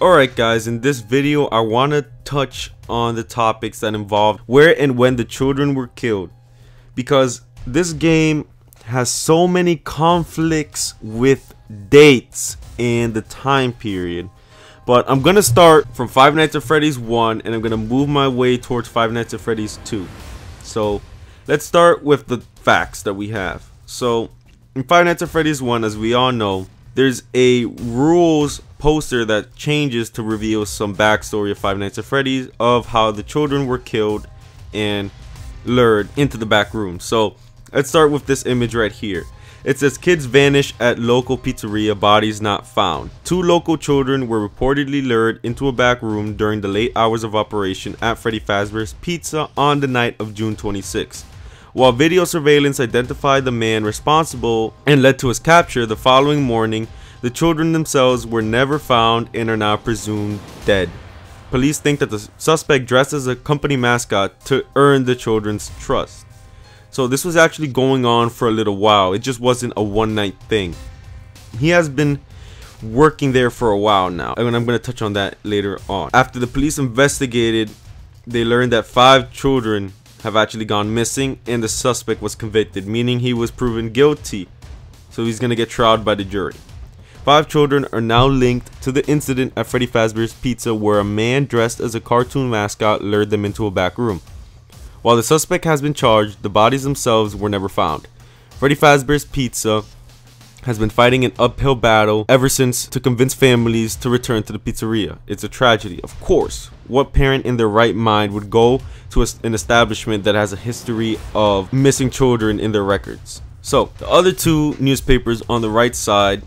Alright guys, in this video I want to touch on the topics that involve where and when the children were killed, because this game has so many conflicts with dates and the time period. But I'm gonna start from Five Nights at Freddy's 1 and I'm gonna move my way towards Five Nights at Freddy's 2. So let's start with the facts that we have. So in Five Nights at Freddy's 1, as we all know, there's a rules poster that changes to reveal some backstory of Five Nights at Freddy's of how the children were killed and lured into the back room. So let's start with this image right here. It says kids vanish at local pizzeria, bodies not found. 2 local children were reportedly lured into a back room during the late hours of operation at Freddy Fazbear's Pizza on the night of June 26. While video surveillance identified the man responsible and led to his capture, the following morning, the children themselves were never found and are now presumed dead. Police think that the suspect dressed as a company mascot to earn the children's trust. So this was actually going on for a little while. It just wasn't a one-night thing. He has been working there for a while now, and I'm going to touch on that later on. After the police investigated, they learned that 5 children have actually gone missing and the suspect was convicted, meaning he was proven guilty. So he's going to get tried by the jury. 5 children are now linked to the incident at Freddy Fazbear's Pizza where a man dressed as a cartoon mascot lured them into a back room. While the suspect has been charged, the bodies themselves were never found. Freddy Fazbear's Pizza has been fighting an uphill battle ever since to convince families to return to the pizzeria. It's a tragedy, of course. What parent in their right mind would go to an establishment that has a history of missing children in their records? So the other 2 newspapers on the right side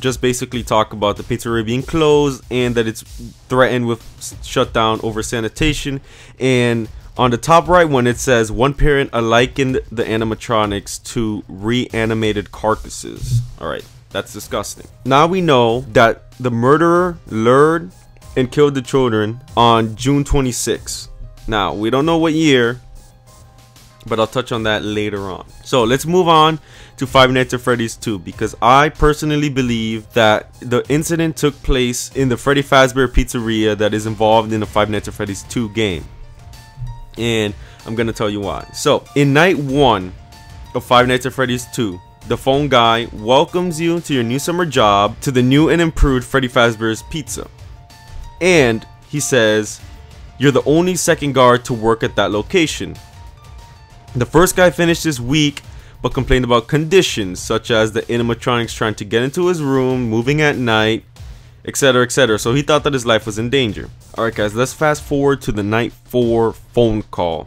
just basically talk about the pizzeria being closed and that it's threatened with shutdown over sanitation. And on the top right one, it says one parent likened the animatronics to reanimated carcasses. Alright, that's disgusting. Now we know that the murderer lured and killed the children on June 26. Now, we don't know what year, but I'll touch on that later on. So let's move on to Five Nights at Freddy's 2, because I personally believe that the incident took place in the Freddy Fazbear Pizzeria that is involved in the Five Nights at Freddy's 2 game. And I'm gonna tell you why. So in night 1 of Five Nights at Freddy's 2, the phone guy welcomes you to your new summer job to the new and improved Freddy Fazbear's Pizza. And he says, you're the only second guard to work at that location. The first guy finished his week but complained about conditions such as the animatronics trying to get into his room, moving at night, etc, etc. So he thought that his life was in danger. Alright guys, let's fast forward to the night 4 phone call.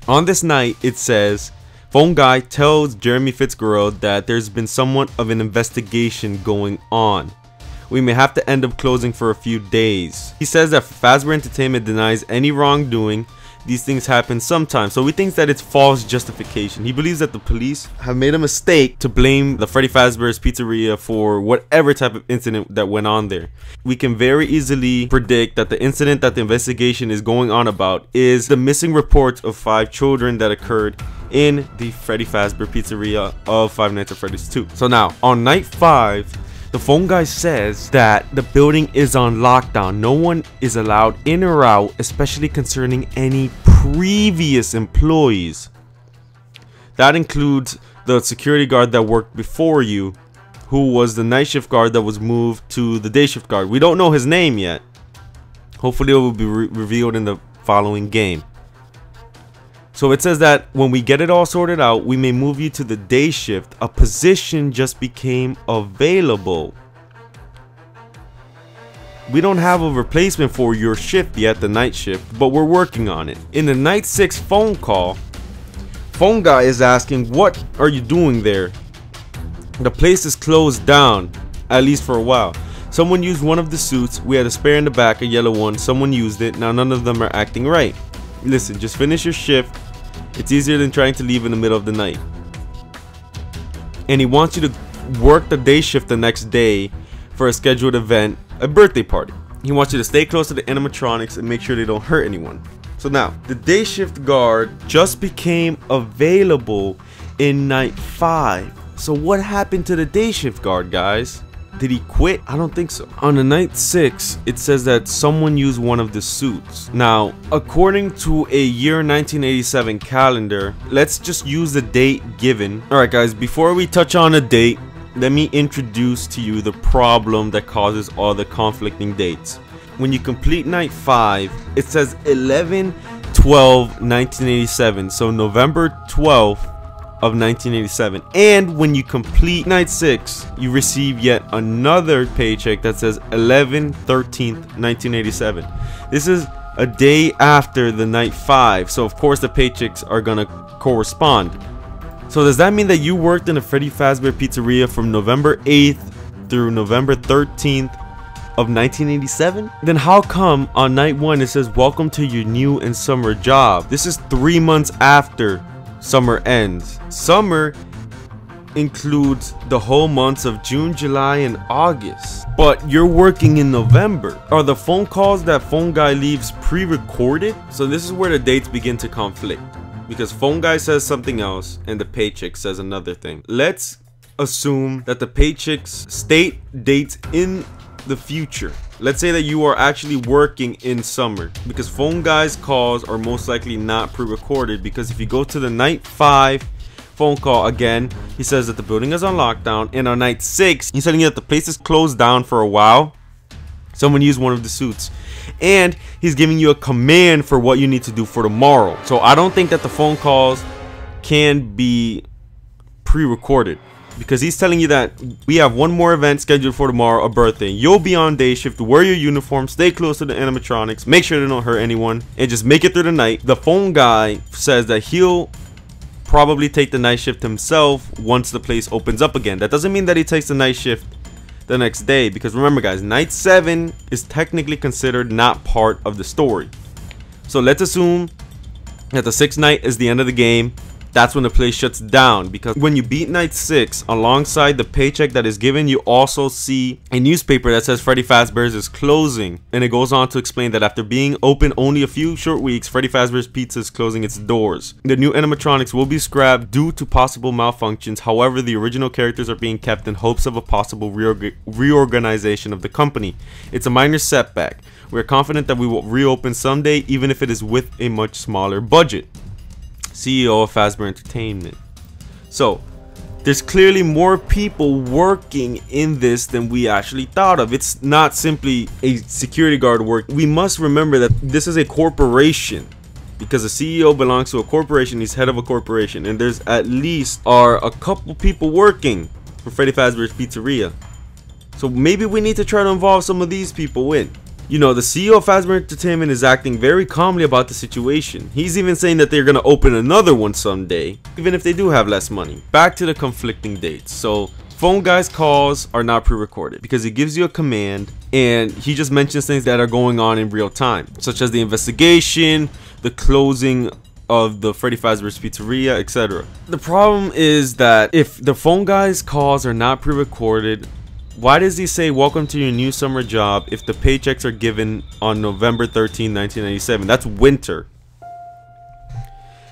On this night, it says, phone guy tells Jeremy Fitzgerald that there's been somewhat of an investigation going on. We may have to end up closing for a few days. He says that Fazbear Entertainment denies any wrongdoing. These things happen sometimes, so he thinks that it's false justification. He believes that the police have made a mistake to blame the Freddy Fazbear's Pizzeria for whatever type of incident that went on there. We can very easily predict that the incident that the investigation is going on about is the missing reports of 5 children that occurred in the Freddy Fazbear Pizzeria of Five Nights at Freddy's 2. So now, on night 5, the phone guy says that the building is on lockdown. No one is allowed in or out, especially concerning any previous employees. That includes the security guard that worked before you, who was the night shift guard that was moved to the day shift guard. We don't know his name yet. Hopefully it will be revealed in the following game. So it says that when we get it all sorted out, we may move you to the day shift. A position just became available. We don't have a replacement for your shift yet, the night shift, but we're working on it. In the night 6 phone call, phone guy is asking, what are you doing there? The place is closed down, at least for a while. Someone used one of the suits. We had a spare in the back, a yellow one. Someone used it. Now none of them are acting right. Listen, just finish your shift. It's easier than trying to leave in the middle of the night. And he wants you to work the day shift the next day for a scheduled event, a birthday party. He wants you to stay close to the animatronics and make sure they don't hurt anyone. So now, the day shift guard just became available in night 5. So what happened to the day shift guard, guys? Did he quit? I don't think so. On the night 6, it says that someone used one of the suits. Now, according to a year 1987 calendar, let's just use the date given. Alright guys, before we touch on a date, let me introduce to you the problem that causes all the conflicting dates. When you complete night 5, it says 11/12/1987, so November 12th of 1987. And when you complete night 6, you receive yet another paycheck that says 11/13/1987. This is a day after the night 5, so of course the paychecks are gonna correspond. So does that mean that you worked in a Freddy Fazbear Pizzeria from November 8th through November 13th of 1987? Then how come on night 1 it says welcome to your new and summer job? This is 3 months after summer ends. Summer includes the whole months of June, July, and August. But you're working in November. Are the phone calls that phone guy leaves pre-recorded? So this is where the dates begin to conflict, because phone guy says something else and the paycheck says another thing. Let's assume that the paychecks state dates in the future. Let's say that you are actually working in summer, because phone guy's calls are most likely not pre-recorded, because if you go to the night 5 phone call again, he says that the building is on lockdown, and on night 6 he's telling you that the place is closed down for a while. Someone used one of the suits, and he's giving you a command for what you need to do for tomorrow. So I don't think that the phone calls can be pre-recorded, because he's telling you that we have one more event scheduled for tomorrow, a birthday. You'll be on day shift, wear your uniform, stay close to the animatronics, make sure they don't hurt anyone, and just make it through the night. The phone guy says that he'll probably take the night shift himself once the place opens up again. That doesn't mean that he takes the night shift the next day, because remember guys, night 7 is technically considered not part of the story. So let's assume that the 6th night is the end of the game. That's when the place shuts down, because when you beat night 6, alongside the paycheck that is given, you also see a newspaper that says Freddy Fazbear's is closing, and it goes on to explain that after being open only a few short weeks, Freddy Fazbear's Pizza is closing its doors. The new animatronics will be scrapped due to possible malfunctions. However, the original characters are being kept in hopes of a possible reorganization of the company. It's a minor setback. We're confident that we will reopen someday, even if it is with a much smaller budget. CEO of Fazbear Entertainment. So there's clearly more people working in this than we actually thought of. It's not simply a security guard work. We must remember that this is a corporation, because the CEO belongs to a corporation. He's head of a corporation, and there's at least a couple people working for Freddy Fazbear's Pizzeria. So maybe we need to try to involve some of these people in. You know, the CEO of Fazbear Entertainment is acting very calmly about the situation. He's even saying that they're going to open another one someday, even if they do have less money. Back to the conflicting dates. So, phone guy's calls are not pre-recorded, because he gives you a command and he just mentions things that are going on in real time, such as the investigation, the closing of the Freddy Fazbear's Pizzeria, etc. The problem is that if the phone guy's calls are not pre-recorded, why does he say welcome to your new summer job if the paychecks are given on November 13, 1997? That's winter.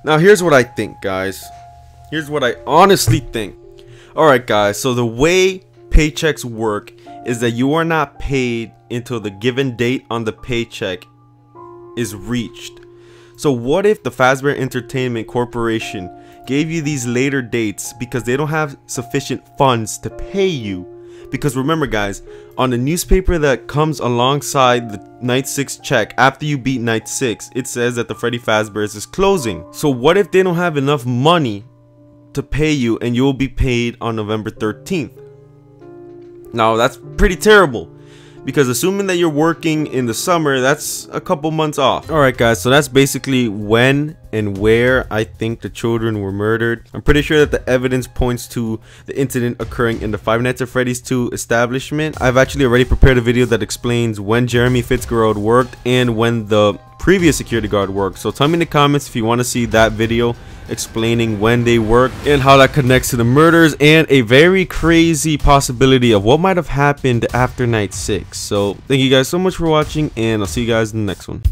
Now here's what I think, guys. Here's what I honestly think. Alright guys, so the way paychecks work is that you are not paid until the given date on the paycheck is reached. So what if the Fazbear Entertainment Corporation gave you these later dates because they don't have sufficient funds to pay you? Because remember guys, on the newspaper that comes alongside the night 6 check after you beat night 6, it says that the Freddy Fazbear's is closing. So what if they don't have enough money to pay you and you'll be paid on November 13th? Now that's pretty terrible, because assuming that you're working in the summer, that's a couple months off. Alright guys, so that's basically when and where I think the children were murdered. I'm pretty sure that the evidence points to the incident occurring in the Five Nights at Freddy's 2 establishment. I've actually already prepared a video that explains when Jeremy Fitzgerald worked and when the previous security guard worked. So tell me in the comments if you want to see that video explaining when they worked and how that connects to the murders and a very crazy possibility of what might have happened after night 6. So thank you guys so much for watching, and I'll see you guys in the next one.